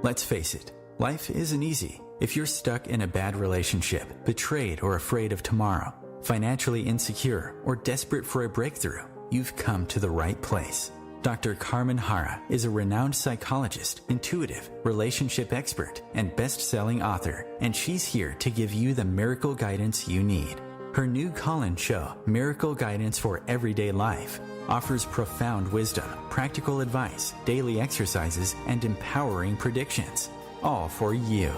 Let's face it, life isn't easy. If you're stuck in a bad relationship, betrayed or afraid of tomorrow, financially insecure, or desperate for a breakthrough, you've come to the right place. Dr. Carmen Harra is a renowned psychologist, intuitive, relationship expert, and best-selling author, and she's here to give you the miracle guidance you need. Her new call-in show, Miracle Guidance for Everyday Life, offers profound wisdom, practical advice, daily exercises, and empowering predictions, all for you.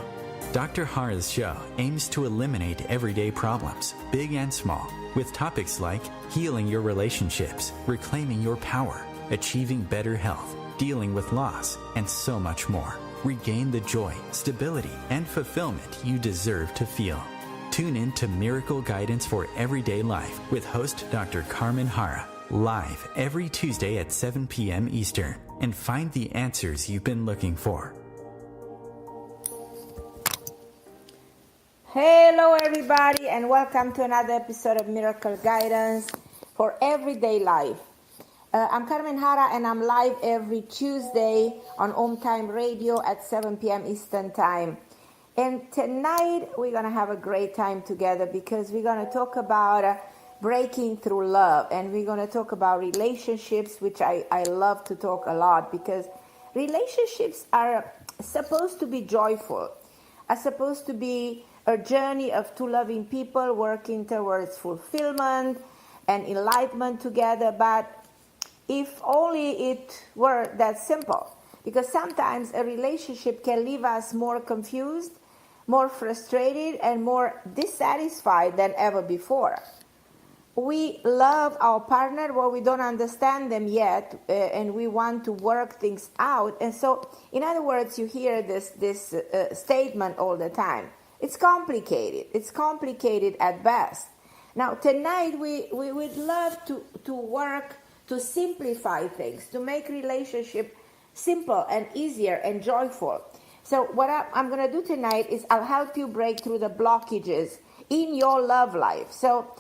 Dr. Harra's show aims to eliminate everyday problems, big and small, with topics like healing your relationships, reclaiming your power, achieving better health, dealing with loss, and so much more. Regain the joy, stability, and fulfillment you deserve to feel. Tune in to Miracle Guidance for Everyday Life with host Dr. Carmen Harra, live every Tuesday at 7 p.m. Eastern, and find the answers you've been looking for. Hello everybody, and welcome to another episode of Miracle Guidance for Everyday Life. I'm Carmen Harra, and I'm live every Tuesday on OMTimes Radio at 7 p.m. Eastern Time. And tonight we're going to have a great time together because we're going to talk about breaking through love, and we're going to talk about relationships, which I love to talk a lot because relationships are supposed to be joyful, are supposed to be a journey of two loving people working towards fulfillment and enlightenment together. But if only it were that simple, because sometimes a relationship can leave us more confused, more frustrated, and more dissatisfied than ever before. We love our partner, but we don't understand them yet, and we want to work things out. And so, in other words, you hear this statement all the time. It's complicated. It's complicated at best. Now, tonight we would love to work to simplify things, to make relationship simple and easier and joyful. So what I'm going to do tonight is I'll help you break through the blockages in your love life. So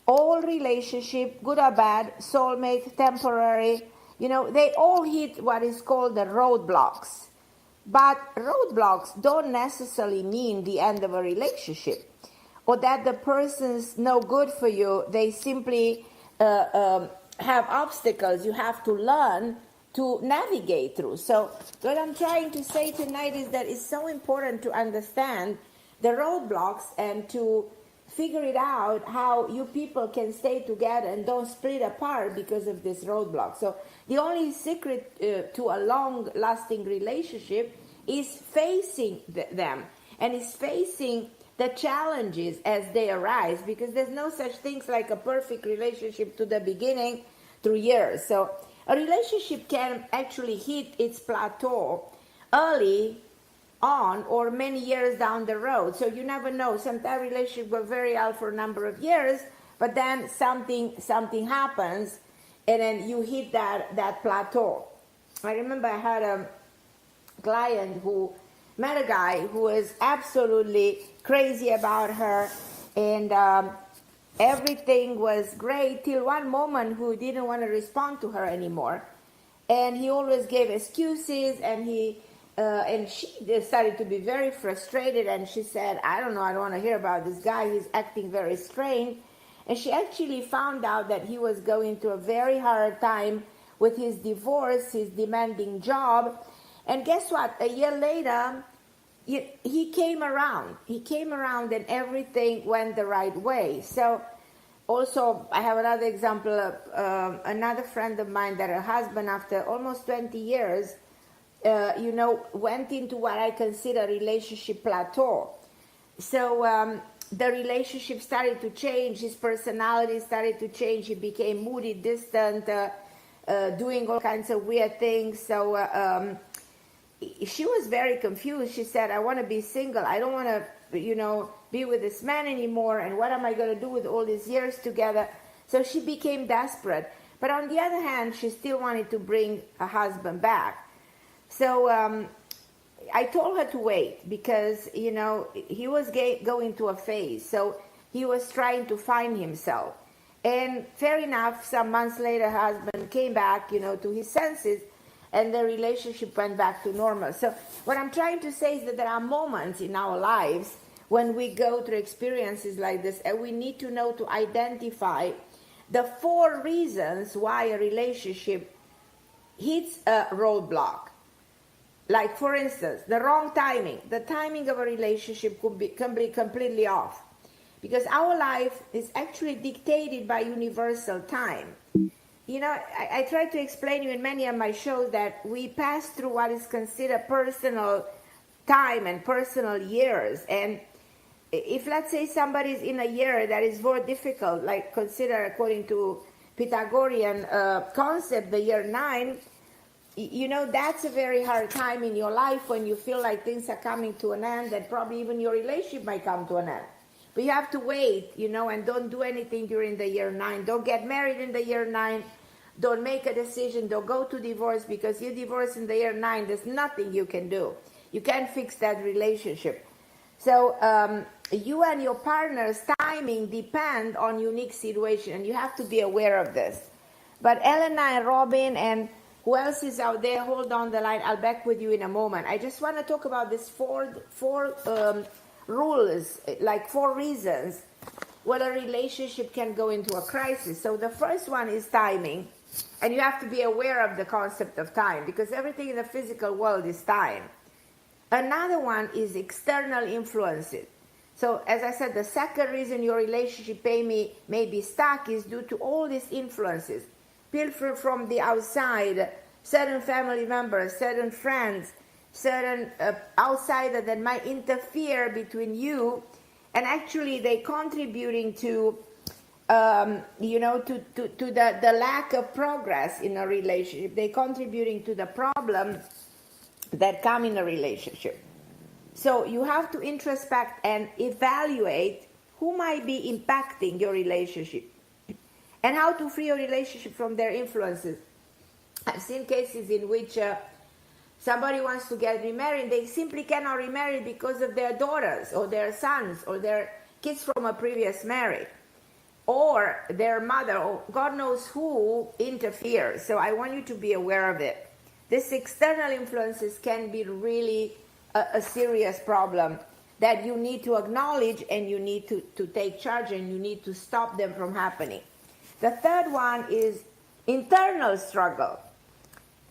all relationship, good or bad, soulmate, temporary, they all hit what is called the roadblocks. But roadblocks don't necessarily mean the end of a relationship or that the person's no good for you. They simply have obstacles you have to learn to navigate through. So what I'm trying to say tonight is that it's so important to understand the roadblocks and to figure it out how you people can stay together and don't split apart because of this roadblock. So the only secret to a long-lasting relationship is facing them, and is facing the challenges as they arise, because there's no such things like a perfect relationship to the beginning through years. So a relationship can actually hit its plateau early on or many years down the road. So you never know. Sometimes relationships go very well for a number of years, but then something happens, and then you hit that plateau. I remember I had a client who met a guy who was absolutely crazy about her, and everything was great till one moment who didn't want to respond to her anymore, and he always gave excuses, and she started to be very frustrated, and she said, I don't want to hear about this guy, he's acting very strange. And she actually found out that he was going through a very hard time with his divorce, his demanding job. And guess what? A year later, he came around. He came around, and everything went the right way. So also, I have another example of another friend of mine that her husband, after almost 20 years, went into what I consider relationship plateau. So the relationship started to change. His personality started to change. He became moody, distant, doing all kinds of weird things. So she was very confused. She said, I want to be single. I don't want to, be with this man anymore. And what am I going to do with all these years together? So she became desperate. But on the other hand, she still wanted to bring her husband back. So I told her to wait because, he was going through a phase. So he was trying to find himself. And fair enough, some months later, her husband came back, to his senses. and the relationship went back to normal. So what I'm trying to say is that there are moments in our lives when we go through experiences like this, and we need to know to identify the 4 reasons why a relationship hits a roadblock. Like, for instance, the wrong timing. The timing of a relationship can be completely off, because our life is actually dictated by universal time. You know, I try to explain you in many of my shows that we pass through what is considered personal time and personal years. And if, let's say, somebody's in a year that is more difficult, like consider according to Pythagorean concept, the year 9, you know, that's a very hard time in your life when you feel like things are coming to an end, and probably even your relationship might come to an end. But you have to wait, you know, and don't do anything during the year 9. Don't get married in the year 9. Don't make a decision. Don't go to divorce, because you divorce in the year 9. There's nothing you can do. You can't fix that relationship. So you and your partner's timing depend on unique situation, and you have to be aware of this. But Elena and Robin and who else is out there, hold on the line. I'll back with you in a moment. I just want to talk about this four rules, like 4 reasons where a relationship can go into a crisis. So the first one is timing, and you have to be aware of the concept of time, because everything in the physical world is time. Another one is external influences. So as I said, the second reason your relationship may be stuck is due to all these influences. People from the outside, certain family members, certain friends, certain outsider that might interfere between you, and actually they contributing to you know, to the lack of progress in a relationship. They contributing to the problem that come in a relationship. So you have to introspect and evaluate who might be impacting your relationship and how to free your relationship from their influences. I've seen cases in which somebody wants to get remarried. They simply cannot remarry because of their daughters or their sons or their kids from a previous marriage, or their mother, or God knows who interferes. So I want you to be aware of it. These external influences can be really a serious problem that you need to acknowledge, and you need to take charge, and you need to stop them from happening. The third one is internal struggle.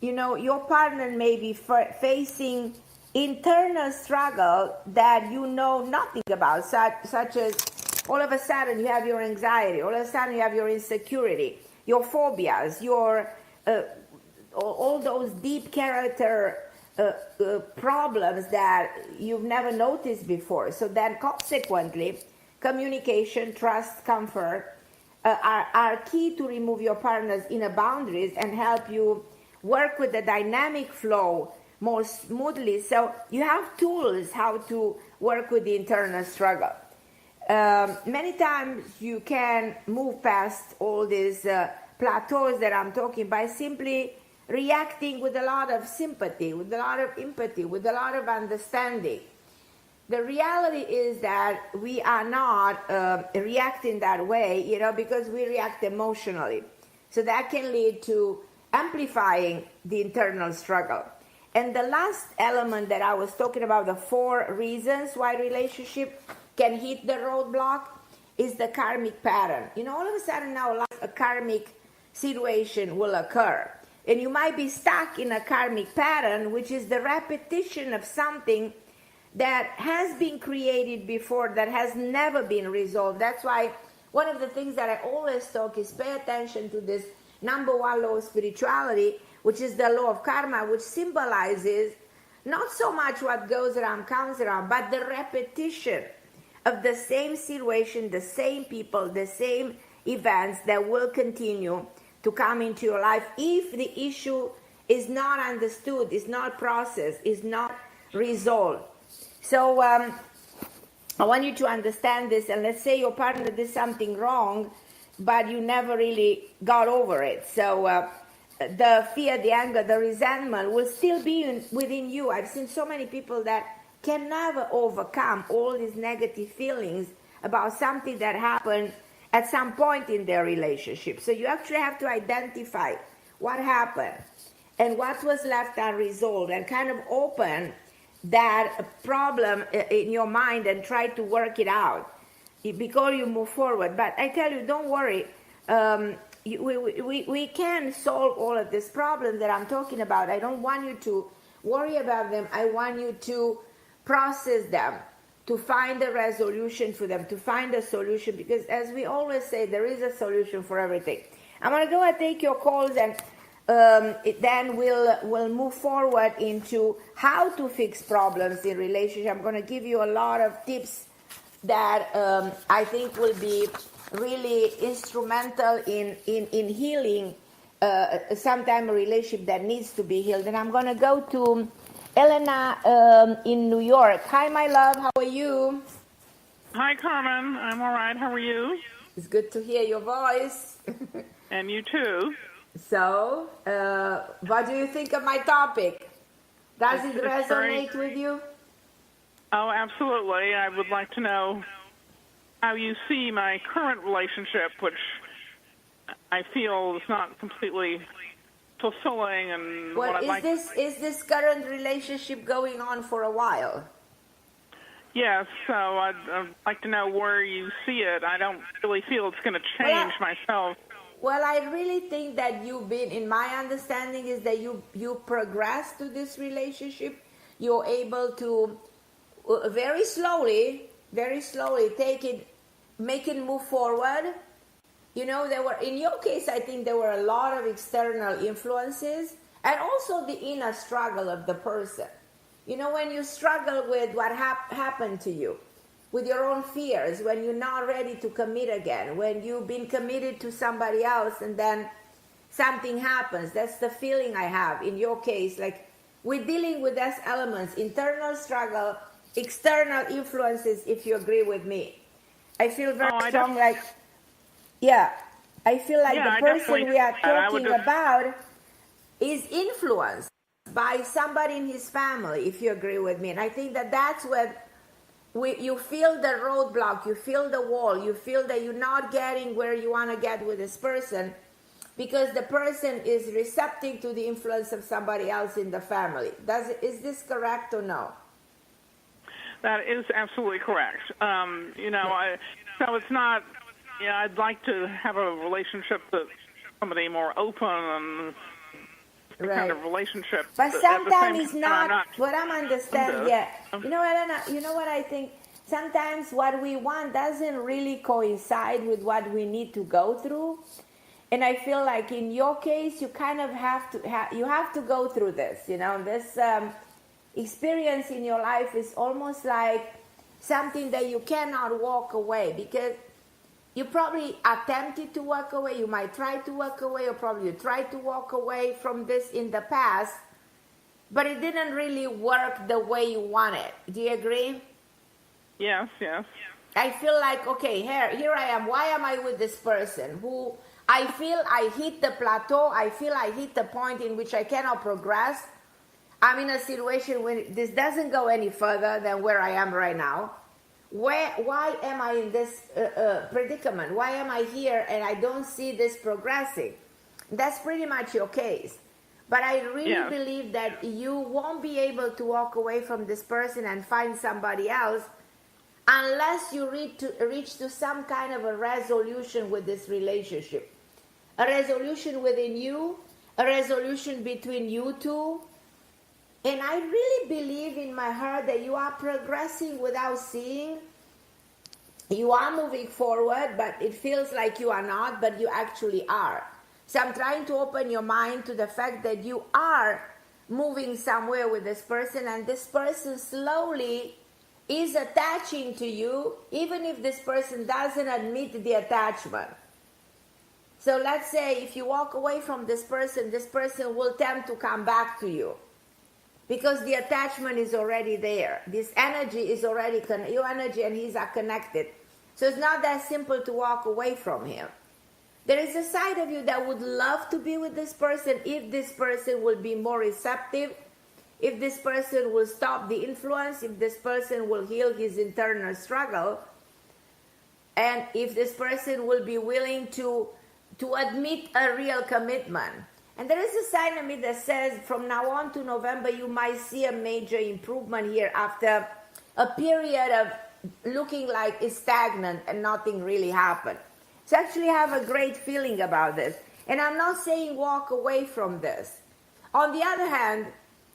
You know, your partner may be facing internal struggle that you know nothing about, such as all of a sudden you have your anxiety, all of a sudden you have your insecurity, your phobias, your all those deep character problems that you've never noticed before. So then consequently, communication, trust, comfort are key to remove your partner's inner boundaries and help you work with the dynamic flow more smoothly. So you have tools how to work with the internal struggle. Many times you can move past all these plateaus that I'm talking by simply reacting with a lot of sympathy, with a lot of empathy, with a lot of understanding. The reality is that we are not reacting that way, you know, because we react emotionally. So that can lead to amplifying the internal struggle. And the last element that I was talking about, the 4 reasons why relationship can hit the roadblock, is the karmic pattern. You know, all of a sudden in our life, a karmic situation will occur. And you might be stuck in a karmic pattern, which is the repetition of something that has been created before, that has never been resolved. That's why one of the things that I always talk is pay attention to this number 1 law of spirituality, which is the law of karma, which symbolizes not so much what goes around comes around, but the repetition of the same situation, the same people, the same events that will continue to come into your life if the issue is not understood, is not processed, is not resolved. So I want you to understand this, and let's say your partner did something wrong, but you never really got over it. So the fear, the anger, the resentment will still be within you. I've seen so many people that can never overcome all these negative feelings about something that happened at some point in their relationship. So you actually have to identify what happened. and what was left unresolved, and kind of open that problem in your mind and try to work it out before you move forward. But I tell you, don't worry. We can solve all of these problems that I'm talking about. I don't want you to worry about them. I want you to process them, to find a resolution for them, to find a solution, because as we always say, there is a solution for everything. I'm going to go and take your calls, and then we'll move forward into how to fix problems in relationship. I'm going to give you a lot of tips that I think will be really instrumental in healing sometime a relationship that needs to be healed. And I'm going to go to Elena in New York. Hi, my love. How are you? Hi, Carmen. I'm all right. How are you? It's good to hear your voice. And you too. So, what do you think of my topic? Does it resonate with you? Oh, absolutely. I would like to know how you see my current relationship, which I feel is not completely fulfilling. And well, what I'd is this current relationship going on for a while? Yes, so I'd like to know where you see it. I don't really feel it's going to change myself. Well, I really think that you've been, in my understanding, is that you progress to this relationship. You're able to very slowly take it, make it move forward. You know, in your case, I think there were a lot of external influences and also the inner struggle of the person. You know, when you struggle with what happened to you, with your own fears, when you're not ready to commit again, when you've been committed to somebody else and then something happens. That's the feeling I have in your case. Like, we're dealing with those elements: internal struggle, external influences, if you agree with me. I feel very strong, I feel like the person we are talking about is influenced by somebody in his family, if you agree with me. And I think that that's where you feel the roadblock, you feel the wall, you feel that you're not getting where you want to get with this person because the person is receptive to the influence of somebody else in the family. Is this correct or no? That is absolutely correct. So it's not, I'd like to have a relationship that's somebody more open and kind of relationship. But sometimes it's not what I'm understanding. Yeah. You know, Elena, you know what I think? Sometimes what we want doesn't really coincide with what we need to go through. And I feel like in your case, you kind of have to go through this, you know, this experience in your life is almost like something that you cannot walk away, because you probably attempted to walk away, you might try to walk away, or probably you tried to walk away from this in the past, but it didn't really work the way you wanted. Do you agree? Yes. I feel like, okay, here I am. Why am I with this person who I feel I hit the plateau? I feel I hit the point in which I cannot progress. I'm in a situation where this doesn't go any further than where I am right now. Why am I in this predicament? Why am I here and I don't see this progressing? That's pretty much your case. But I really believe that you won't be able to walk away from this person and find somebody else unless you reach to some kind of a resolution with this relationship. A resolution within you, a resolution between you two. And I really believe in my heart that you are progressing without seeing. You are moving forward, but it feels like you are not, but you actually are. So I'm trying to open your mind to the fact that you are moving somewhere with this person, and this person slowly is attaching to you, even if this person doesn't admit the attachment. So let's say if you walk away from this person will tend to come back to you, because the attachment is already there. This energy is already, your energy and his are connected. So it's not that simple to walk away from him. There is a side of you that would love to be with this person if this person will be more receptive, if this person will stop the influence, if this person will heal his internal struggle, and if this person will be willing to admit a real commitment. And there is a sign of me that says from now on to November, you might see a major improvement here after a period of looking like it's stagnant and nothing really happened. So actually have a great feeling about this. And I'm not saying walk away from this. On the other hand,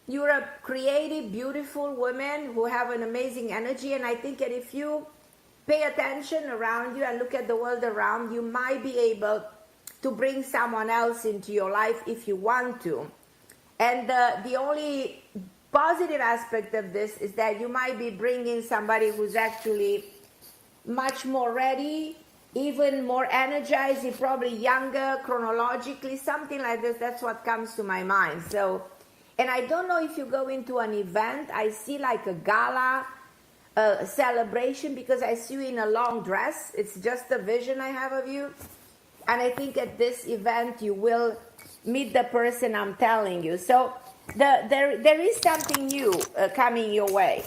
you're a creative, beautiful woman who have an amazing energy. And I think that if you pay attention around you and look at the world around you, might be able to bring someone else into your life if you want to. And the only positive aspect of this is that you might be bringing somebody who's actually much more ready, even more energized, probably younger chronologically, something like this. That's what comes to my mind. So, and I don't know if you go into an event, I see like a gala celebration, because I see you in a long dress. It's just a vision I have of you. And I think at this event you will meet the person I'm telling you. So there is something new coming your way.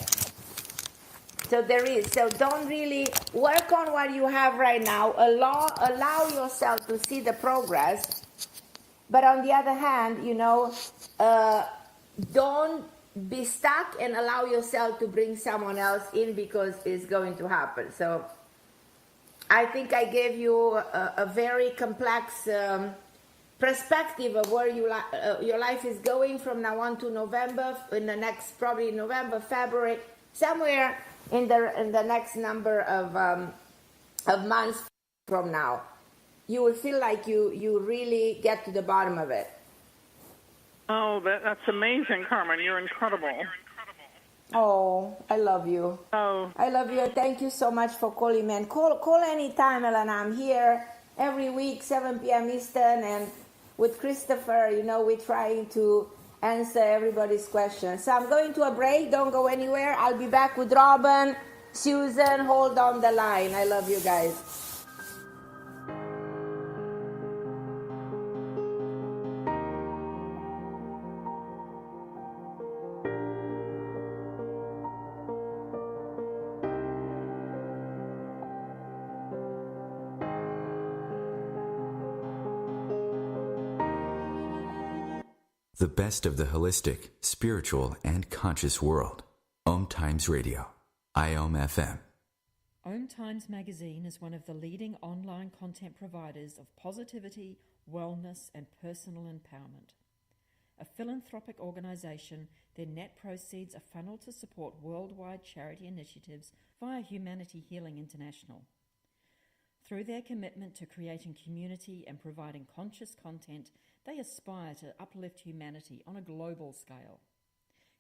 So there is. So don't really work on what you have right now. Allow yourself to see the progress. But on the other hand, don't be stuck and allow yourself to bring someone else in, because it's going to happen. So I think I gave you a very complex perspective of where your life is going from now on to November, in the next, probably November, February, somewhere in the next number of months from now. You will feel like you really get to the bottom of it. Oh, that's amazing, Carmen. You're incredible. Oh, I love you. Oh, I love you. Thank you so much for calling me. And call anytime, Elena. I'm here every week, 7 p.m. Eastern. And with Christopher, we're trying to answer everybody's questions. So I'm going to a break. Don't go anywhere. I'll be back with Robin, Susan. Hold on the line. I love you guys. The best of the holistic, spiritual, and conscious world. OMTimes Radio. IOM FM. OMTimes magazine is one of the leading online content providers of positivity, wellness, and personal empowerment. A philanthropic organization, their net proceeds are funneled to support worldwide charity initiatives via Humanity Healing International. Through their commitment to creating community and providing conscious content, they aspire to uplift humanity on a global scale.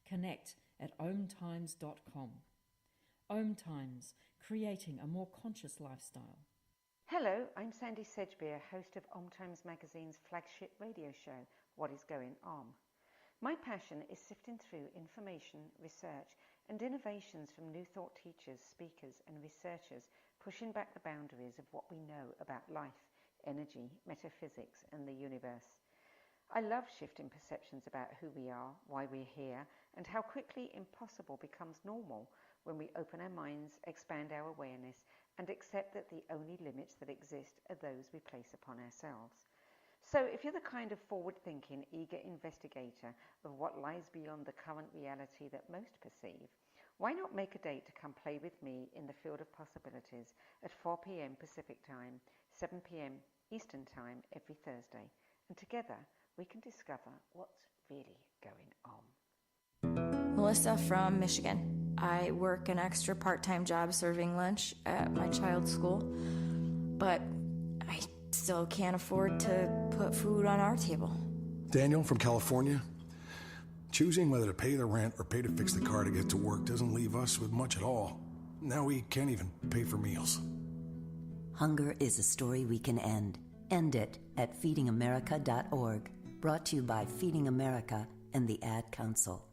Connect at omtimes.com. OMTimes, creating a more conscious lifestyle. Hello, I'm Sandy Sedgbeer, host of OMTimes Magazine's flagship radio show, What is Going On? My passion is sifting through information, research, and innovations from new thought teachers, speakers, and researchers pushing back the boundaries of what we know about life, energy, metaphysics, and the universe. I love shifting perceptions about who we are, why we're here, and how quickly impossible becomes normal when we open our minds, expand our awareness, and accept that the only limits that exist are those we place upon ourselves. So if you're the kind of forward-thinking, eager investigator of what lies beyond the current reality that most perceive, why not make a date to come play with me in the field of possibilities at 4 p.m. Pacific Time, 7 p.m. Eastern Time every Thursday, and together we can discover what's really going on. Melissa from Michigan. I work an extra part-time job serving lunch at my child's school, but I still can't afford to put food on our table. Daniel from California. Choosing whether to pay the rent or pay to fix the car to get to work doesn't leave us with much at all. Now we can't even pay for meals. Hunger is a story we can end. End it at feedingamerica.org. Brought to you by Feeding America and the Ad Council.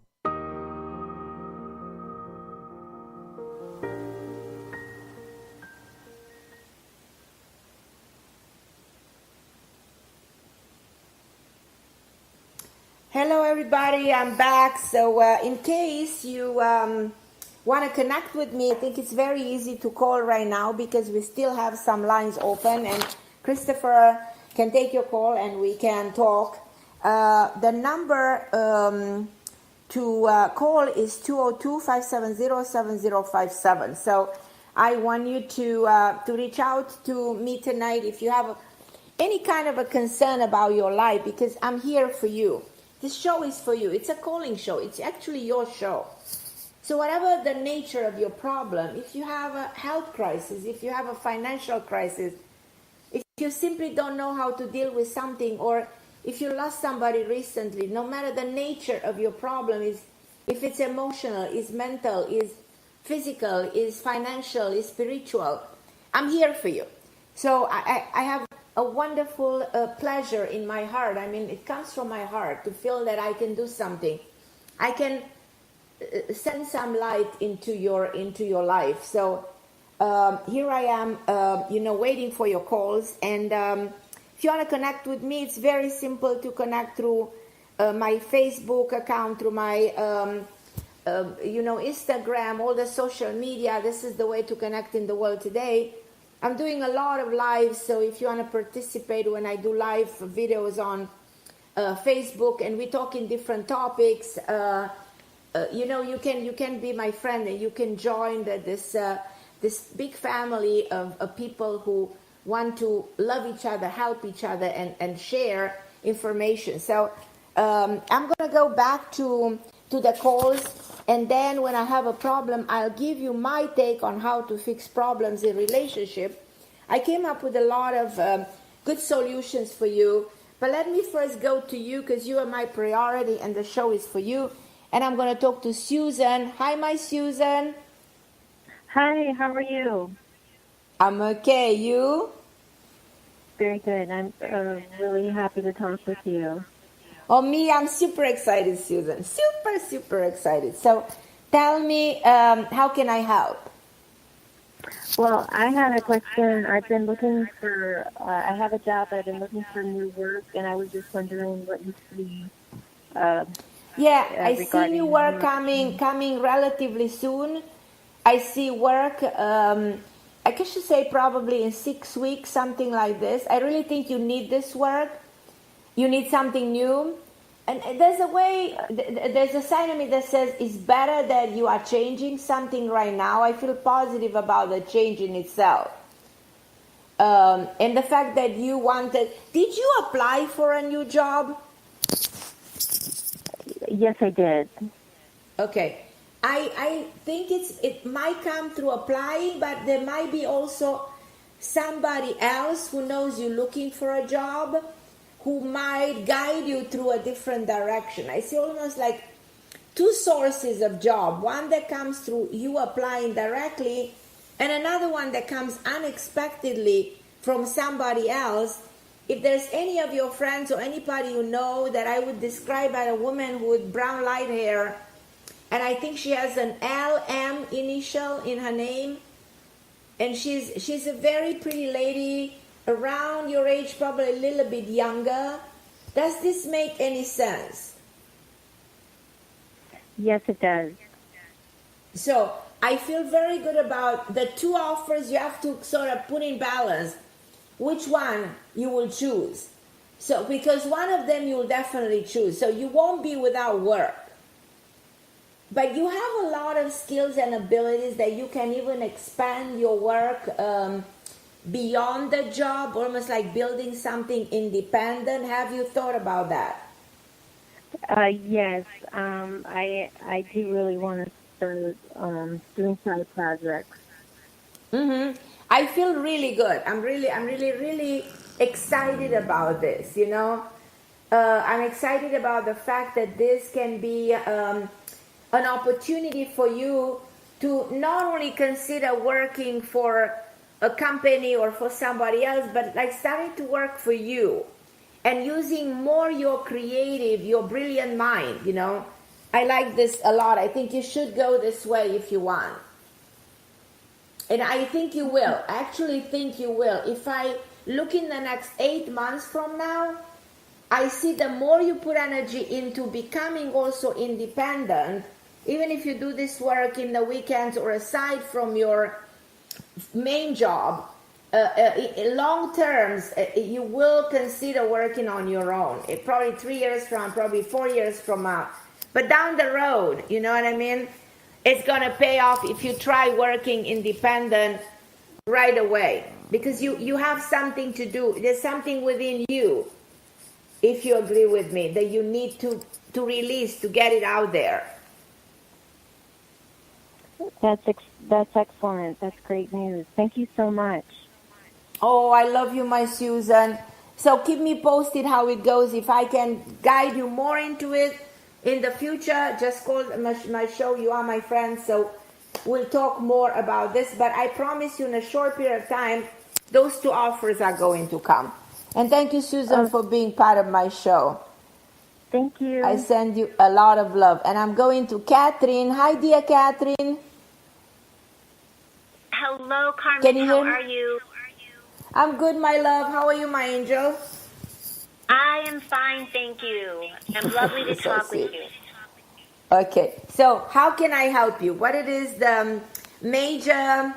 Hello everybody, I'm back. So in case you want to connect with me, I think it's very easy to call right now because we still have some lines open and Christopher can take your call and we can talk. The number to call is 202-570-7057. So I want you to reach out to me tonight if you have any kind of a concern about your life, because I'm here for you. This show is for you. It's a calling show. It's actually your show. So whatever the nature of your problem, if you have a health crisis, if you have a financial crisis, if you simply don't know how to deal with something, or if you lost somebody recently, no matter the nature of your problem, is if it's emotional, is mental, is physical, is financial, is spiritual, I'm here for you. So I have a wonderful pleasure in my heart. I mean, it comes from my heart to feel that I can do something. I can send some light into your life. So here I am, waiting for your calls. And if you want to connect with me, it's very simple to connect through my Facebook account, through my Instagram, all the social media. This is the way to connect in the world today. I'm doing a lot of lives, so if you want to participate when I do live videos on Facebook, and we talk in different topics, you can be my friend, and you can join this big family of people who want to love each other, help each other, and share information. So I'm going to go back to the calls, and then when I have a problem, I'll give you my take on how to fix problems in relationship. I came up with a lot of good solutions for you, but let me first go to you, because you are my priority and the show is for you. And I'm going to talk to Susan. Hi, my Susan. Hi, how are you? I'm okay. You? Very good. I'm really happy to talk with you. Oh, me, I'm super excited, Susan. Super, super excited. So tell me, how can I help? Well, I had a question. I've been looking for, I have a job, but I've been looking for new work, and I was just wondering what you see. I see new work coming relatively soon. I see work, I guess you say probably in 6 weeks, something like this. I really think you need this work. You need something new. And there's a side of me that says it's better that you are changing something right now. I feel positive about the change in itself. And the fact that you did you apply for a new job? Yes, I did. Okay. I think it might come through applying, but there might be also somebody else who knows you're looking for a job, who might guide you through a different direction. I see almost like two sources of job. One that comes through you applying directly, and another one that comes unexpectedly from somebody else. If there's any of your friends or anybody you know that I would describe as a woman with brown light hair, and I think she has an LM initial in her name, and she's a very pretty lady, around your age, probably a little bit younger. Does this make any sense? Yes, it does. So I feel very good about the two offers. You have to sort of put in balance which one you will choose. So because one of them you will definitely choose. So you won't be without work. But you have a lot of skills and abilities that you can even expand your work beyond the job, almost like building something independent. Have you thought about that? Yes, I do really want to start doing side projects. Mm-hmm. I feel really good. I'm really excited about this. I'm excited about the fact that this can be an opportunity for you to not only consider working for a company or for somebody else, but like starting to work for you and using more your creative, your brilliant mind. I like this a lot. I think you should go this way if you want. And I think you will. I actually think you will. If I look in the next 8 months from now, I see the more you put energy into becoming also independent, even if you do this work in the weekends or aside from your main job, long terms, you will consider working on your own. Probably 3 years from, probably 4 years from now. But down the road, you know what I mean? It's going to pay off if you try working independent right away. Because you have something to do. There's something within you, if you agree with me, that you need to release, to get it out there. That's excellent. That's great news. Thank you so much. Oh, I love you, my Susan. So keep me posted how it goes. If I can guide you more into it in the future, just call my show. You are my friend, so we'll talk more about this. But I promise you, in a short period of time, those two offers are going to come. And thank you, Susan, for being part of my show. Thank you. I send you a lot of love. And I'm going to Catherine. Hi, dear Catherine. Hello, Carmen. Can you How hear me? are you? I'm good, my love. How are you, my angel? I am fine, thank you. I'm lovely to So talk sweet. with you. Okay, so how can I help you? What it is the major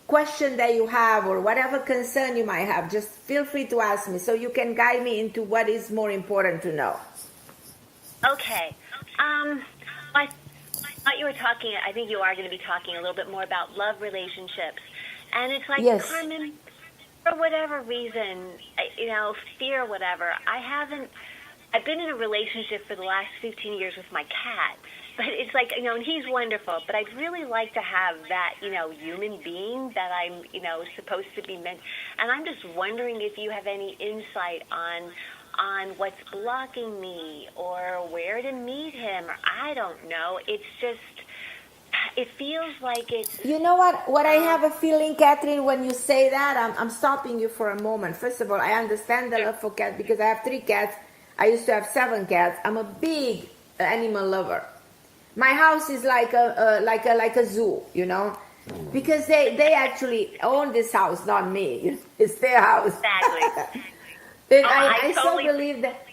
question that you have, or whatever concern you might have, just feel free to ask me so you can guide me into what is more important to know. Okay. I thought you were talking, I think you are going to be talking a little bit more about love relationships. And it's like, Yes. Carmen, for whatever reason, fear, whatever, I've been in a relationship for the last 15 years with my cat. But it's like, and he's wonderful, but I'd really like to have that, human being that I'm, supposed to be meant. And I'm just wondering if you have any insight on what's blocking me or where to meet him, or I don't know. It's just, it feels like it's... You know what I have a feeling, Catherine, when you say that, I'm stopping you for a moment. First of all, I understand the love for cats because I have 3 cats. I used to have 7 cats. I'm a big animal lover. My house is like a zoo, because they actually own this house, not me. It's their house. Exactly. I totally so believe that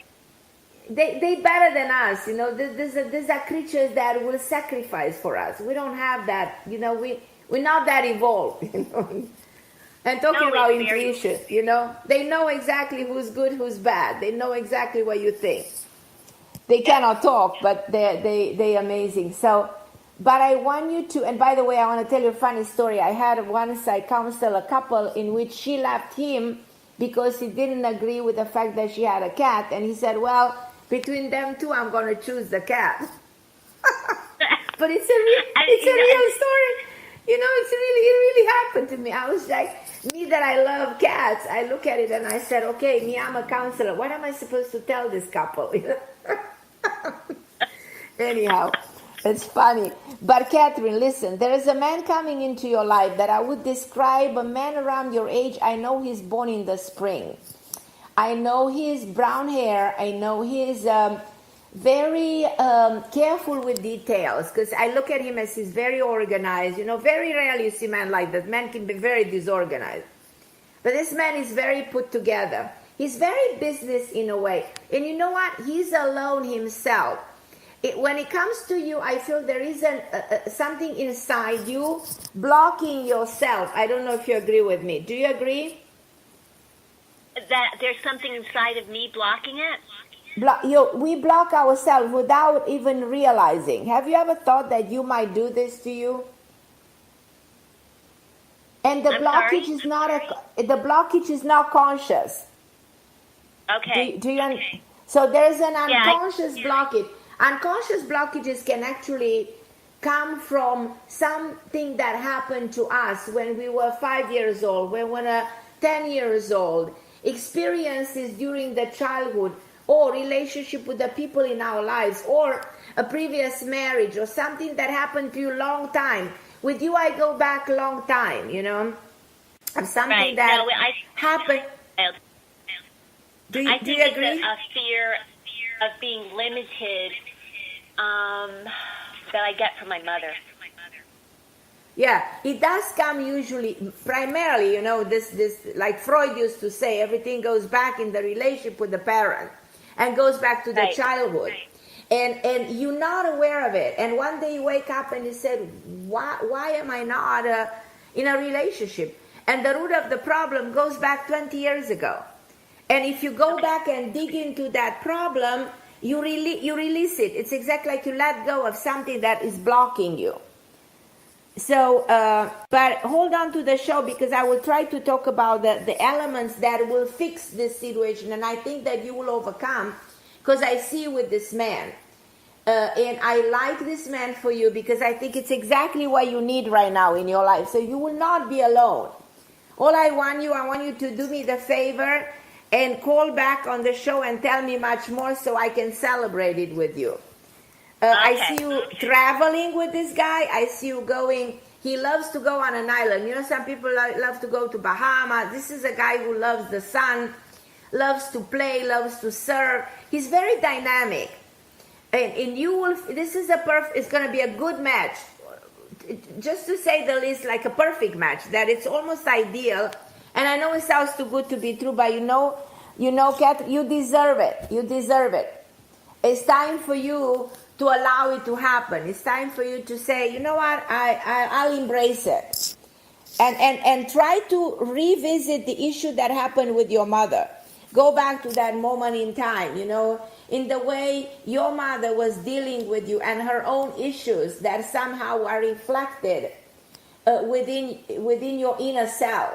they better than us. These are creatures that will sacrifice for us. We don't have that. We're not that evolved. And talking about intuition, they know exactly who's good, who's bad. They know exactly what you think. They cannot talk, but they're amazing. So, but I want you to, and by the way, I want to tell you a funny story. I had once I counseled a couple in which she left him because he didn't agree with the fact that she had a cat. And he said, well, between them two, I'm going to choose the cat. But it's a real story. It really happened to me. I was like, me that I love cats, I look at it and I said, okay, me, I'm a counselor. What am I supposed to tell this couple? Anyhow, it's funny. But Catherine, listen, there is a man coming into your life that I would describe a man around your age. I know he's born in the spring. I know he has brown hair. I know he is very careful with details, because I look at him as he's very organized. Very rarely you see a man like that. Men can be very disorganized. But this man is very put together. He's very business in a way. And you know what? He's alone himself. When it comes to you, I feel there is something inside you blocking yourself. I don't know if you agree with me. Do you agree? That there's something inside of me blocking it? We block ourselves without even realizing. Have you ever thought that you might do this to you? And the blockage is not conscious. Okay. So there's an unconscious blockage. Unconscious blockages can actually come from something that happened to us when we were 5 years old, when we were 10 years old, experiences during the childhood, or relationship with the people in our lives, or a previous marriage, or something that happened to you long time. With you, I go back a long time, and something that happened. Do you agree? It's a fear of being limited that I get from my mother. Yeah, it does come usually, primarily, this like Freud used to say, everything goes back in the relationship with the parent and goes back to the childhood. And you're not aware of it. And one day you wake up and you said, why am I not in a relationship? And the root of the problem goes back 20 years ago. And if you go back and dig into that problem, you release it. It's exactly like you let go of something that is blocking you. So, but hold on to the show, because I will try to talk about the elements that will fix this situation. And I think that you will overcome, because I see you with this man. And I like this man for you, because I think it's exactly what you need right now in your life. So you will not be alone. All I want you to do me the favor and call back on the show and tell me much more so I can celebrate it with you. I see you traveling with this guy. I see you going. He loves to go on an island. You know, some people love to go to Bahamas. This is a guy who loves the sun, loves to play, loves to surf. He's very dynamic. And you will, this is it's going to be a good match. Just to say the least, like a perfect match, that it's almost ideal. And I know it sounds too good to be true, but you know, Kat, you deserve it. You deserve it. It's time for you to allow it to happen. It's time for you to say, you know what, I'll embrace it. And try to revisit the issue that happened with your mother. Go back to that moment in time, you know, in the way your mother was dealing with you and her own issues that somehow are reflected within your inner self.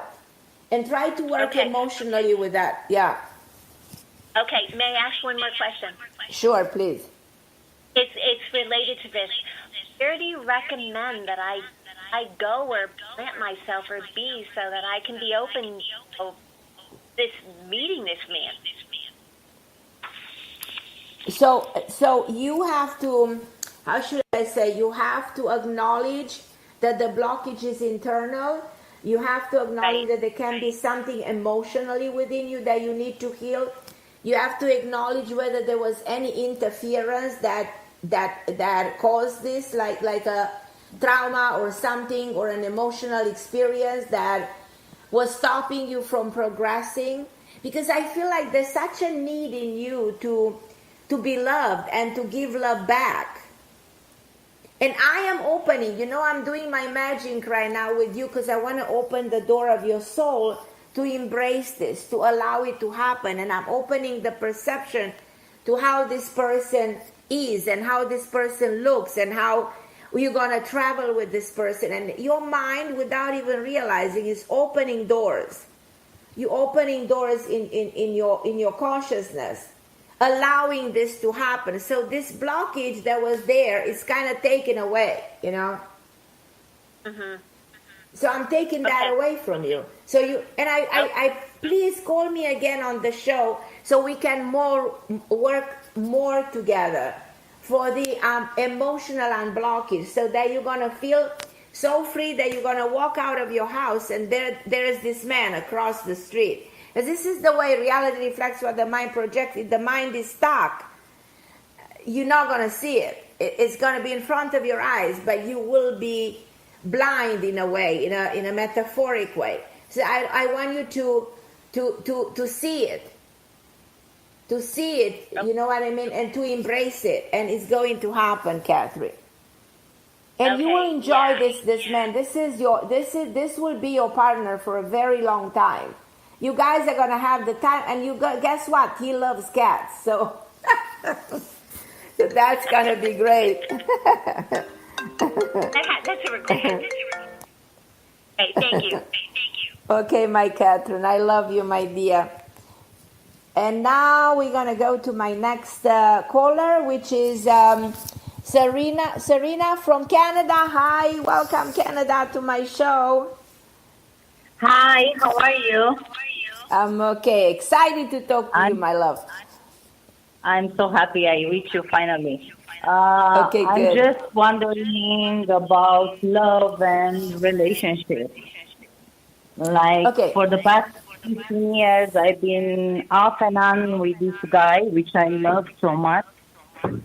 And try to work emotionally with that. Yeah. Okay, may I ask one more question? Sure, please. It's related to this. Where do you recommend that I go or plant myself or be so that I can be open to meeting this man? So you have to, how should I say, you have to acknowledge that the blockage is internal. You have to acknowledge that there can be something emotionally within you that you need to heal. You have to acknowledge whether there was any interference that caused this, like a trauma or something, or an emotional experience that was stopping you from progressing. Because I feel like there's such a need in you to be loved and to give love back. And I am opening, you know, I'm doing my magic right now with you because I want to open the door of your soul to embrace this, to allow it to happen. And I'm opening the perception to how this person is and how this person looks and how you're going to travel with this person. And your mind, without even realizing, is opening doors. You're opening doors in your consciousness, allowing this to happen. So this blockage that was there is kind of taken away, you know. Mm-hmm. So I'm taking that away from you. So I please call me again on the show so we can work more together for the emotional unblockage, so that you're gonna feel so free that you're gonna walk out of your house and there's this man across the street. Because this is the way reality reflects what the mind projects. If the mind is stuck, you're not gonna see it. It's gonna be in front of your eyes, but you will be blind in a way, in a metaphoric way. So I want you to see it. To see it, you know what I mean, and to embrace it, and it's going to happen, Catherine. And you will enjoy this man. This will be your partner for a very long time. You guys are gonna have the time, and guess what? He loves cats, so that's gonna be great. That's a request. Hey, thank you. Okay, my Catherine, I love you, my dear. And now we're going to go to my next caller, which is Serena from Canada. Hi, welcome, Canada, to my show. Hi, how are you? I'm okay. Excited to talk to you, my love. I'm so happy I reached you finally. Okay, good. I'm just wondering about love and relationships. For the past 15 years, I've been off and on with this guy, which I love so much.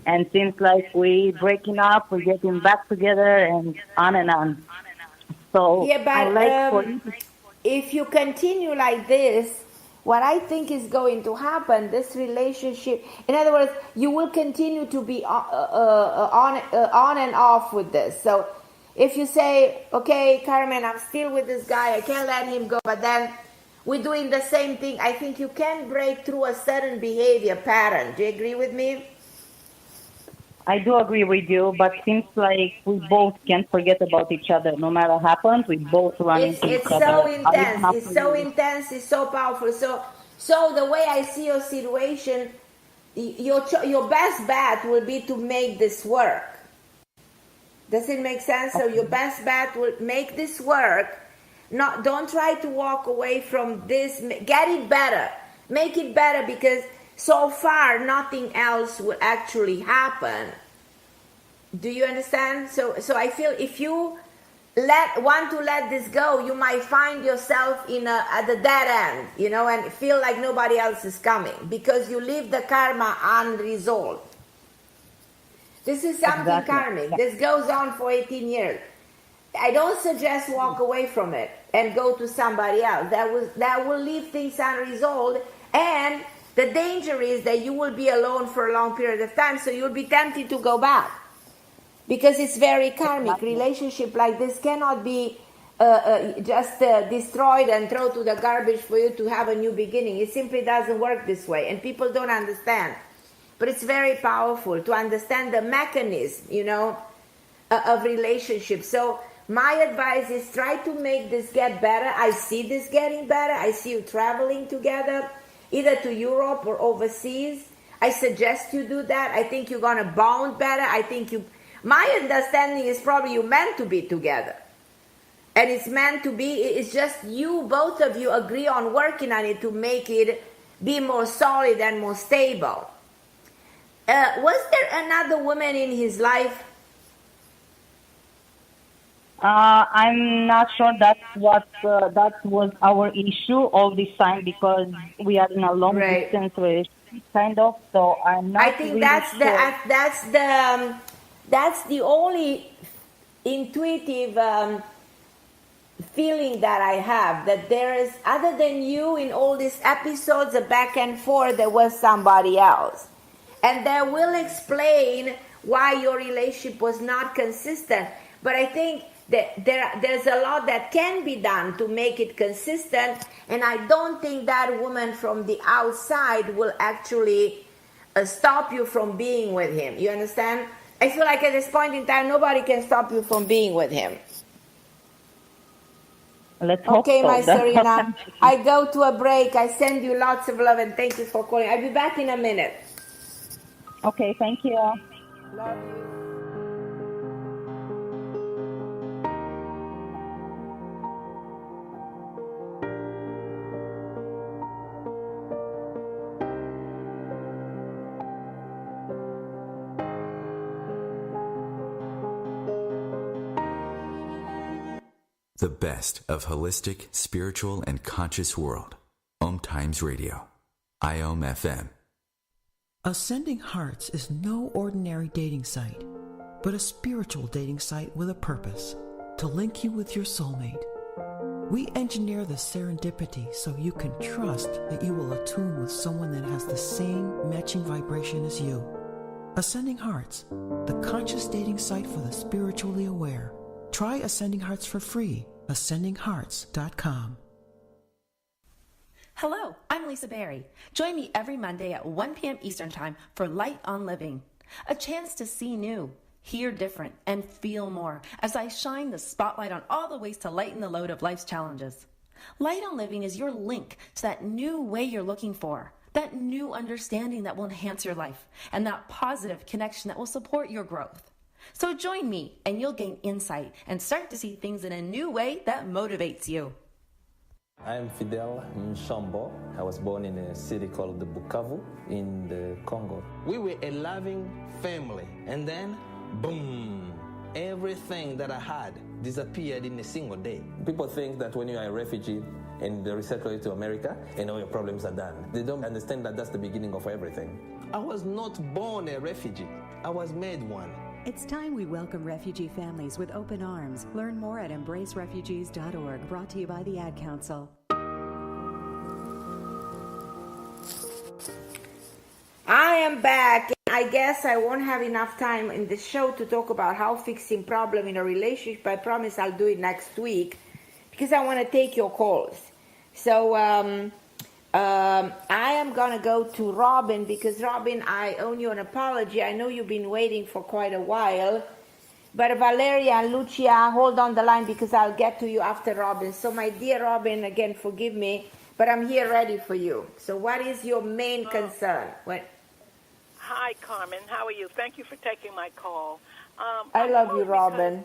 And seems like we breaking up, we're getting back together, and on and on. So, yeah, but if you continue like this, what I think is going to happen, this relationship, in other words, you will continue to be on and off with this. So if you say, okay, Carmen, I'm still with this guy, I can't let him go, but then we're doing the same thing, I think you can break through a certain behavior pattern. Do you agree with me? I do agree with you, but seems like we both can't forget about each other. No matter what happens, we both run into each It's other. so intense. It's so intense. It's so powerful. So the way I see your situation, your best bet will be to make this work. Does it make sense? So your best bet will make this work. Don't try to walk away from this. Get it better. Make it better, because so far nothing else will actually happen. Do you understand? So I feel if you want to let this go, you might find yourself at the dead end, and feel like nobody else is coming because you leave the karma unresolved. This is something karmic. This goes on for 18 years. I don't suggest walk away from it and go to somebody else. That will leave things unresolved, and the danger is that you will be alone for a long period of time, so you'll be tempted to go back. Because it's very karmic. Relationship like this cannot be just destroyed and thrown to the garbage for you to have a new beginning. It simply doesn't work this way, and people don't understand. But it's very powerful to understand the mechanism, of relationships. So my advice is try to make this get better. I see this getting better. I see you traveling together, either to Europe or overseas. I suggest you do that. I think you're going to bond better. My understanding is probably you're meant to be together. And it's meant to be, it's just you, both of you agree on working on it to make it be more solid and more stable. Was there another woman in his life? I'm not sure that was our issue all this time, because we are in a long distance relationship, kind of. So I'm not. I think really that's the only intuitive feeling that I have, that there is, other than you in all these episodes, the back and forth, there was somebody else. And that will explain why your relationship was not consistent. But I think that there's a lot that can be done to make it consistent. And I don't think that woman from the outside will actually stop you from being with him. You understand? I feel like at this point in time, nobody can stop you from being with him. Let's hope so. Okay, my Serena, I go to a break. I send you lots of love and thank you for calling. I'll be back in a minute. Okay, thank you. Love you. The best of holistic, spiritual, and conscious world. OMTimes Radio. IOM FM. Ascending Hearts is no ordinary dating site, but a spiritual dating site with a purpose, to link you with your soulmate. We engineer the serendipity so you can trust that you will attune with someone that has the same matching vibration as you. Ascending Hearts, the conscious dating site for the spiritually aware. Try Ascending Hearts for free. AscendingHearts.com. Hello, I'm Lisa Berry. Join me every Monday at 1 p.m. Eastern Time for Light on Living. A chance to see new, hear different, and feel more as I shine the spotlight on all the ways to lighten the load of life's challenges. Light on Living is your link to that new way you're looking for, that new understanding that will enhance your life, and that positive connection that will support your growth. So join me and you'll gain insight and start to see things in a new way that motivates you. I am Fidel Nshambo. I was born in a city called the Bukavu in the Congo. We were a loving family, and then, boom, everything that I had disappeared in a single day. People think that when you are a refugee and they resettle you to America, and all your problems are done. They don't understand that that's the beginning of everything. I was not born a refugee. I was made one. It's time we welcome refugee families with open arms. Learn more at embracerefugees.org, brought to you by the Ad Council. I am back. I guess I won't have enough time in the show to talk about how fixing problem in a relationship. I promise I'll do it next week because I want to take your calls. So I am going to go to Robin because, Robin, I owe you an apology. I know you've been waiting for quite a while. But Valeria and Lucia, hold on the line because I'll get to you after Robin. So my dear Robin, again, forgive me, but I'm here ready for you. So what is your main concern? Hi, Carmen. How are you? Thank you for taking my call. I love you, Robin.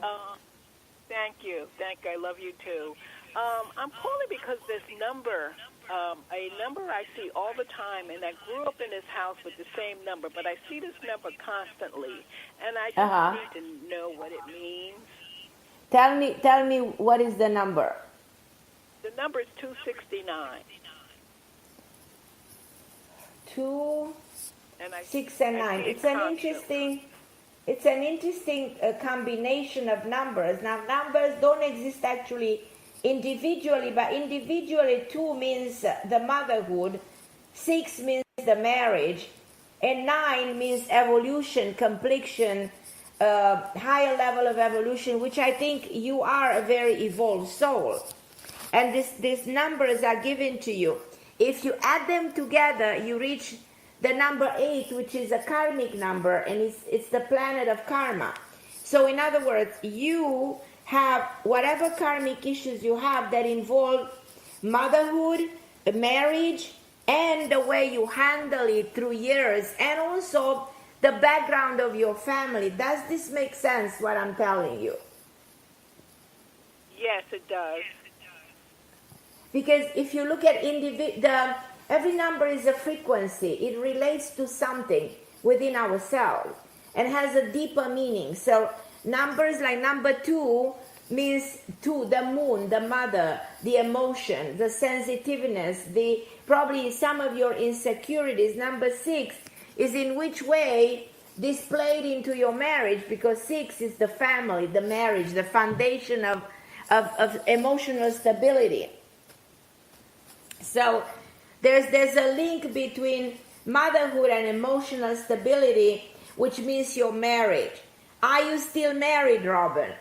Thank you. I love you, too. I'm calling because this number, a number I see all the time, and I grew up in this house with the same number, but I see this number constantly, and I just need to know what it means. Tell me what is the number? The number is 269. 2, 6, and 9. It's an interesting combination of numbers. Now, numbers don't exist actually individually, but individually 2 means the motherhood, 6 means the marriage, and 9 means evolution, completion, higher level of evolution, which I think you are a very evolved soul. And these numbers are given to you. If you add them together, you reach the number 8, which is a karmic number, and it's the planet of karma. So in other words, you have whatever karmic issues you have that involve motherhood, marriage, and the way you handle it through years, and also the background of your family. Does this make sense, what I'm telling you? Yes, it does. Because if you look at every number is a frequency. It relates to something within ourselves and has a deeper meaning. So numbers like number 2 means 2, the moon, the mother, the emotion, the sensitiveness, probably some of your insecurities. Number 6 is in which way displayed into your marriage, because 6 is the family, the marriage, the foundation of emotional stability. So there's a link between motherhood and emotional stability, which means your marriage. Are you still married, Robin?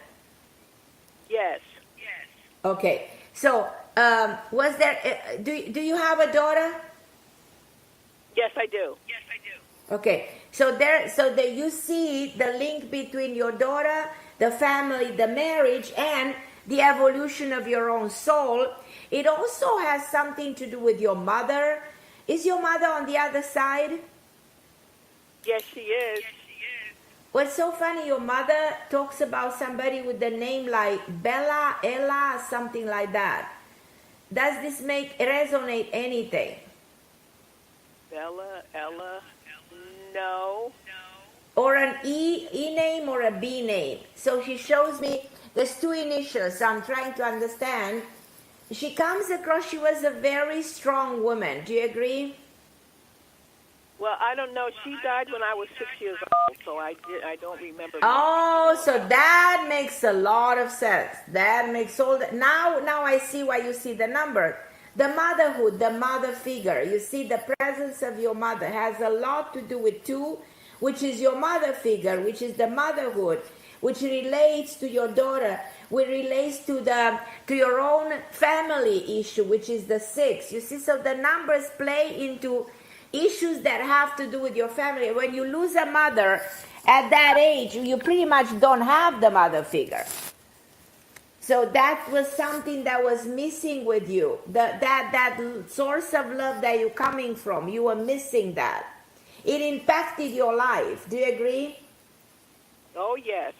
Yes. Okay. So was there? Do you have a daughter? Yes, I do. Okay. So there you see the link between your daughter, the family, the marriage, and the evolution of your own soul. It also has something to do with your mother. Is your mother on the other side? Yes, she is. What's so funny, your mother talks about somebody with the name like Bella, Ella, something like that. Does this resonate anything? Bella, Ella, no. Or an E name or a B name. So she shows me there's 2 initials, so I'm trying to understand. She comes across, she was a very strong woman. Do you agree? Well, I don't know. She died when I was 6 years old, so I don't remember. Oh, so that makes a lot of sense. That makes all that. Now I see why you see the number. The motherhood, the mother figure. You see, the presence of your mother has a lot to do with 2, which is your mother figure, which is the motherhood, which relates to your daughter, which relates to your own family issue, which is the 6. You see, so the numbers play into issues that have to do with your family. When you lose a mother at that age, you pretty much don't have the mother figure. So that was something that was missing with you. That source of love that you're coming from, you were missing that. It impacted your life. Do you agree? Oh, yes.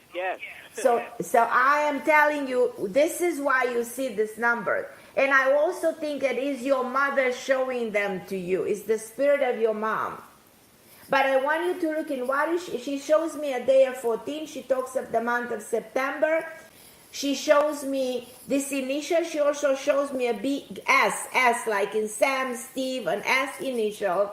So I am telling you, this is why you see this number. And I also think it is your mother showing them to you. It's the spirit of your mom. But I want you to look in what is she shows me a day of 14. She talks of the month of September. She shows me this initial. She also shows me a big S like in Sam, Steve, an S initial.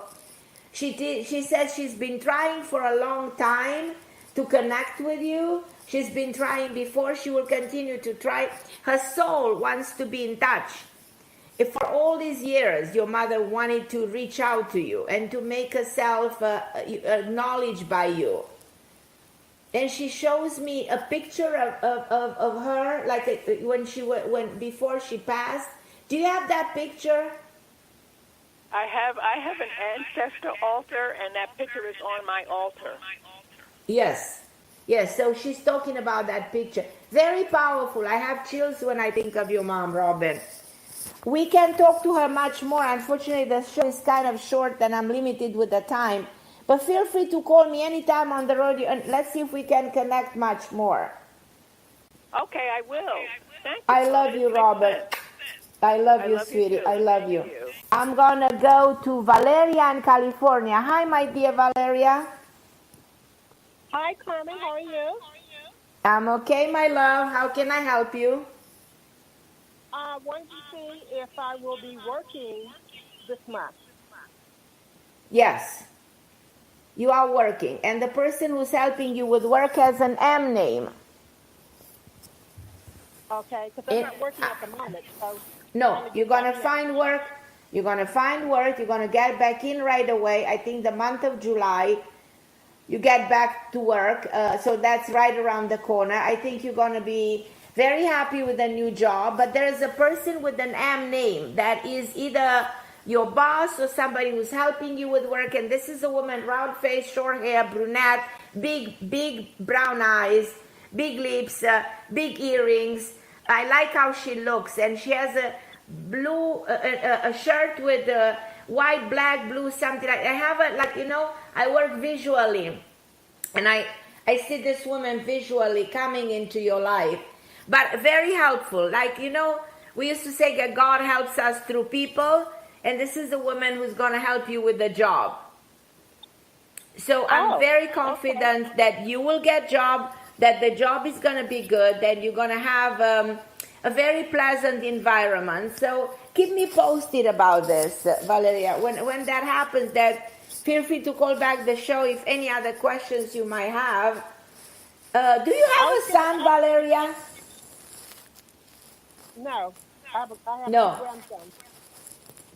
She says she's been trying for a long time to connect with you. She's been trying before. She will continue to try. Her soul wants to be in touch. if for all these years your mother wanted to reach out to you and to make herself acknowledged by you. And she shows me a picture of her, like when before she passed. Do you have that picture? I have an ancestor altar, and that picture is on my altar. Yes. Yes, so she's talking about that picture. Very powerful. I have chills when I think of your mom, Robin. We can talk to her much more. Unfortunately, the show is kind of short and I'm limited with the time. But feel free to call me anytime on the road, and let's see if we can connect much more. Okay, I will. Thank you. I love you, Robert. I love you, sweetie. I love you. I'm going to go to Valeria in California. Hi, my dear Valeria. Hi, Carmen. How are you? I'm okay, my love. How can I help you? I wanted to see if I will be working this month. Yes. You are working, and the person who's helping you with work has an M name. Okay, because I'm not working at the moment. So no, you're going to find work. You're going to find work. You're going to get back in right away. I think the month of July, you get back to work. So that's right around the corner. I think you're going to be very happy with the new job. But there is a person with an M name that is either your boss or somebody who's helping you with work. And this is a woman, round face, short hair, brunette, big brown eyes, big lips, big earrings. I like how she looks. And she has a blue, a shirt with white, black, blue, something like. I have a, like, you know, I work visually. And I see this woman visually coming into your life. But very helpful. Like, you know, we used to say that God helps us through people. And this is the woman who's going to help you with the job. So I'm very confident that you will get job, that the job is going to be good, that you're going to have a very pleasant environment. So keep me posted about this, Valeria. When that happens, that feel free to call back the show if any other questions you might have. Do you have a son, Valeria? No. I have no. 2 grandsons.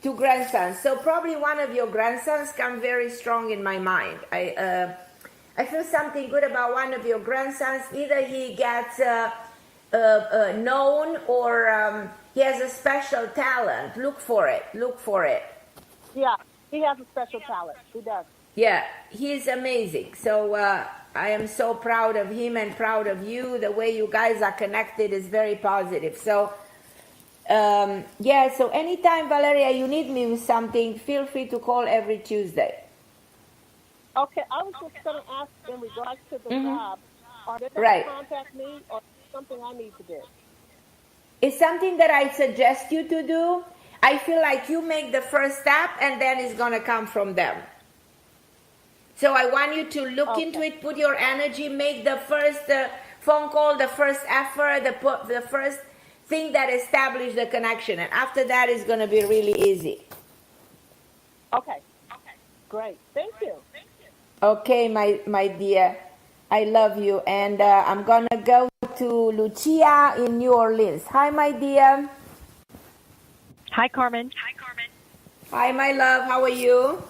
2 grandsons. So probably one of your grandsons come very strong in my mind. I feel something good about one of your grandsons. Either he gets known or he has a special talent. Look for it. Look for it. Yeah, he has a special talent. He does. Yeah, he's amazing. So I am so proud of him and proud of you. The way you guys are connected is very positive. So yeah, so anytime, Valeria, you need me with something, feel free to call every Tuesday. Okay, I was just going to ask in regards to the job, are they going to contact me or something I need to do? It's something that I suggest you to do. I feel like you make the first step and then it's going to come from them. So I want you to look into it, put your energy, make the first phone call, the first effort, the first thing that establishes the connection. And after that, it's going to be really easy. Okay. Great. Thank you. Okay, my dear. I love you. And I'm going to go to Lucia in New Orleans. Hi, my dear. Hi, Carmen. Hi, my love. How are you?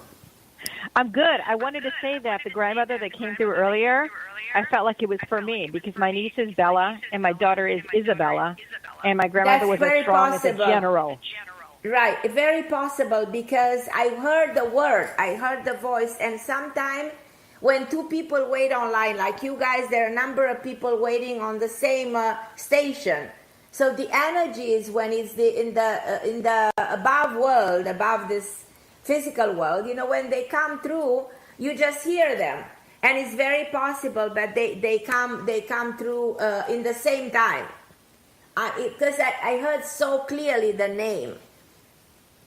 I'm good. I wanted to say that the grandmother that came through earlier, I felt like it was for me because my niece is Bella and my daughter is Isabella, and my grandmother was as strong as a general. Right, very possible because I heard the word, I heard the voice, and sometimes when 2 people wait online, like you guys, there are a number of people waiting on the same station. So the energy is when it's in the above world, above this physical world, you know, when they come through, you just hear them. And it's very possible that they come through in the same time. Because I heard so clearly the name.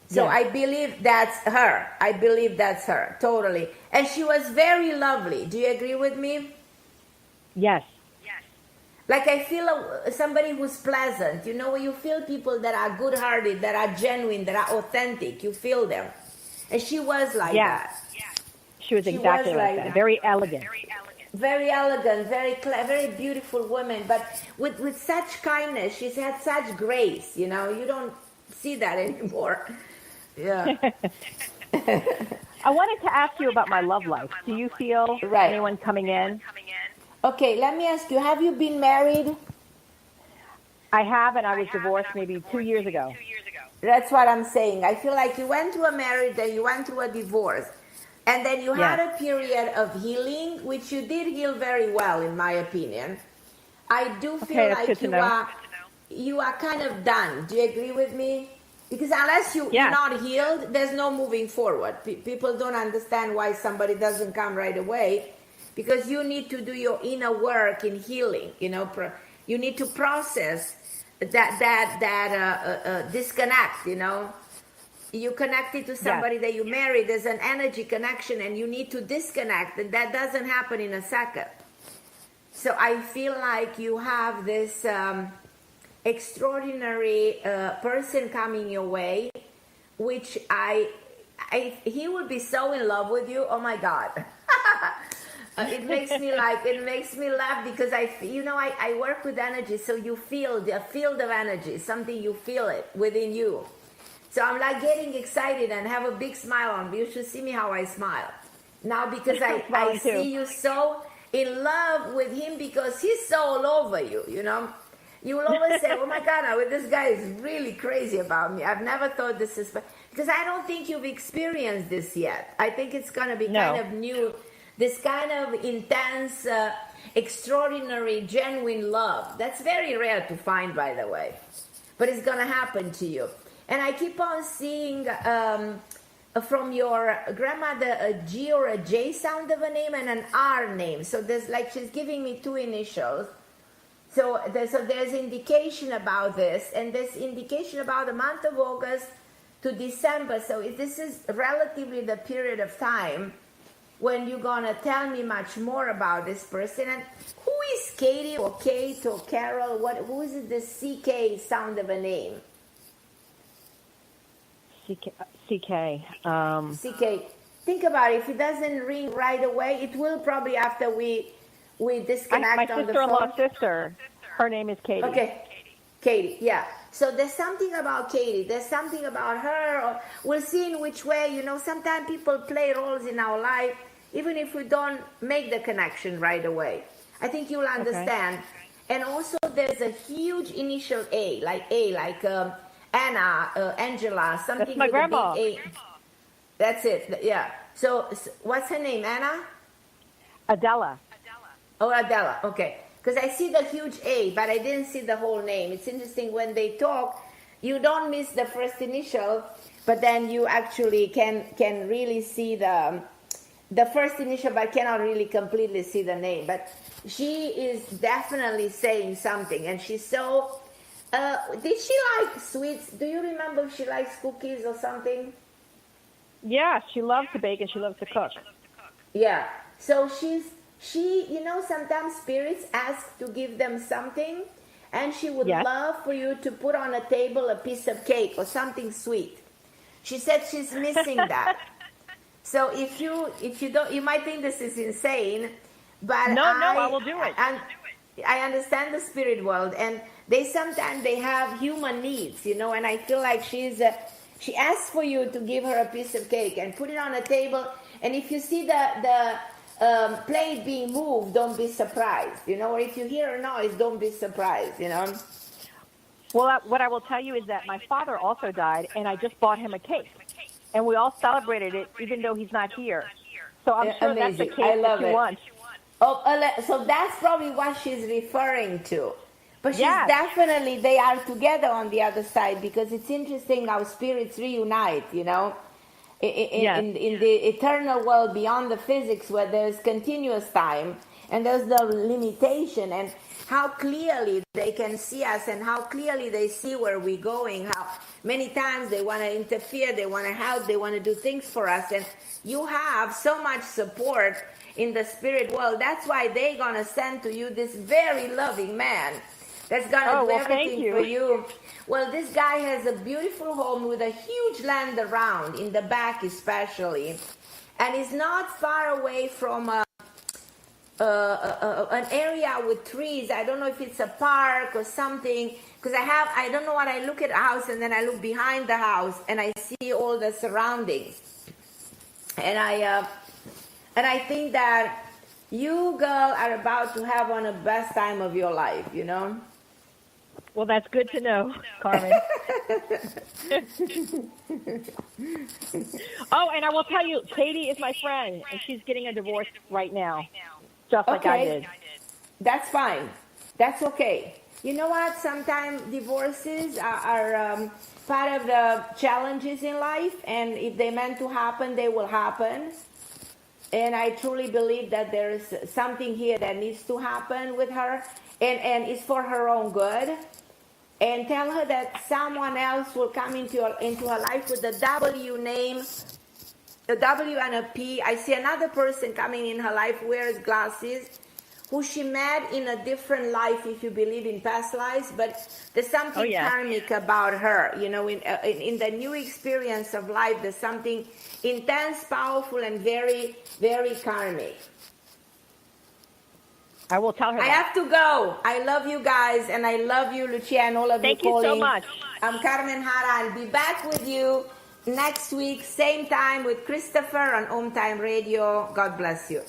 So I believe that's her. I believe that's her, totally. And she was very lovely. Do you agree with me? Yes. Like I feel somebody who's pleasant. You know, you feel people that are good-hearted, that are genuine, that are authentic. You feel them. And she was like that. She was exactly like that. Very elegant. Very elegant, very beautiful woman, but with such kindness. She's had such grace, you know. You don't see that anymore. Yeah. I wanted to ask you about my love life. Do you feel anyone coming in? Okay, let me ask you, have you been married? I have, and I was divorced maybe 2 years ago. That's what I'm saying. I feel like you went through a marriage, then you went through a divorce, and then you had a period of healing, which you did heal very well, in my opinion. I do feel like you are kind of done. Do you agree with me? Because unless you're not healed, there's no moving forward. People don't understand why somebody doesn't come right away, because you need to do your inner work in healing. You know, you need to process that disconnect. You know, you connected to somebody that you married. There's an energy connection, and you need to disconnect, and that doesn't happen in a second. So I feel like you have this extraordinary person coming your way, which he would be so in love with you. Oh my God. It makes me laugh, because I work with energy, so you feel the field of energy, something, you feel it within you. So I'm like getting excited and have a big smile on. You should see me how I smile now, because I see you so in love with him, because he's so all over you, you know. You will always say, oh my God, this guy is really crazy about me. I've never thought this is, because I don't think you've experienced this yet. I think it's going to be kind of new, this kind of intense, extraordinary, genuine love. That's very rare to find, by the way. But it's going to happen to you. And I keep on seeing from your grandmother a G or a J sound of a name and an R name. So there's like, she's giving me two initials. So there's indication about this, and there's indication about the month of August to December. So this is relatively the period of time when you're going to tell me much more about this person. And who is Katie or Kate or Carol? Who is it, the CK sound of a name? CK. CK. Think about it. If it doesn't ring right away, it will probably after we disconnect on the phone. My sister-in-law's sister, her name is Katie. Okay, Katie, yeah. So there's something about Katie. There's something about her. Or we'll see in which way, you know, sometimes people play roles in our life, even if we don't make the connection right away. I think you'll understand. And also there's a huge initial A, like Anna, Angela, something. That's my with grandma. A big A. That's it, yeah. So what's her name, Anna? Adela. Oh, Adela, okay. Because I see the huge A, but I didn't see the whole name. It's interesting when they talk, you don't miss the first initial, but then you actually can really see the first initial, but cannot really completely see the name. But she is definitely saying something, and she's so... did she like sweets? Do you remember if she likes cookies or something? Yeah, she loves to bake and she loves to cook. Yeah, so she, you know, sometimes spirits ask to give them something, and she would love for you to put on a table a piece of cake or something sweet. She said she's missing that. So if you don't, you might think this is insane, but I will do it. I understand the spirit world, and sometimes they have human needs, you know, and I feel like she asks for you to give her a piece of cake and put it on a table, and if you see the plate being moved, don't be surprised, you know, or if you hear a noise, don't be surprised, you know. Well, what I will tell you is that my father also died, and I just bought him a cake, and we all celebrated it, even though he's not here. So I'm sure amazing. That's the cake that you want. Oh, so that's probably what she's referring to. But she's definitely, they are together on the other side, because it's interesting how spirits reunite, you know, in the eternal world beyond the physics, where there's continuous time and there's no limitation, and how clearly they can see us and how clearly they see where we're going, how many times they want to interfere, they want to help, they want to do things for us. And you have so much support in the spirit world. That's why they're going to send to you this very loving man that's going to do everything for you. Well, this guy has a beautiful home with a huge land around, in the back especially. And he's not far away from an area with trees. I don't know if it's a park or something, because I don't know what, I look at a house and then I look behind the house and I see all the surroundings. And I think that you, girl, are about to have one of the best time of your life, you know? Well, that's good to know, Carmen. Oh, and I will tell you, Katie is my friend, and she's getting a divorce right now, just like I did. That's fine. That's okay. You know what? Sometimes divorces are part of the challenges in life, and if they're meant to happen, they will happen. And I truly believe that there is something here that needs to happen with her, and it's for her own good. And tell her that someone else will come into her life with a W name, a W and a P. I see another person coming in her life, wears glasses, who she met in a different life, if you believe in past lives, but there's something karmic about her. You know, in the new experience of life, there's something intense, powerful, and very, very karmic. I will tell her I have to go. I love you guys, and I love you, Lucia, and all of you calling. Thank you so much. I'm Carmen Harra. I'll be back with you next week, same time with Christopher on OMTime Radio. God bless you.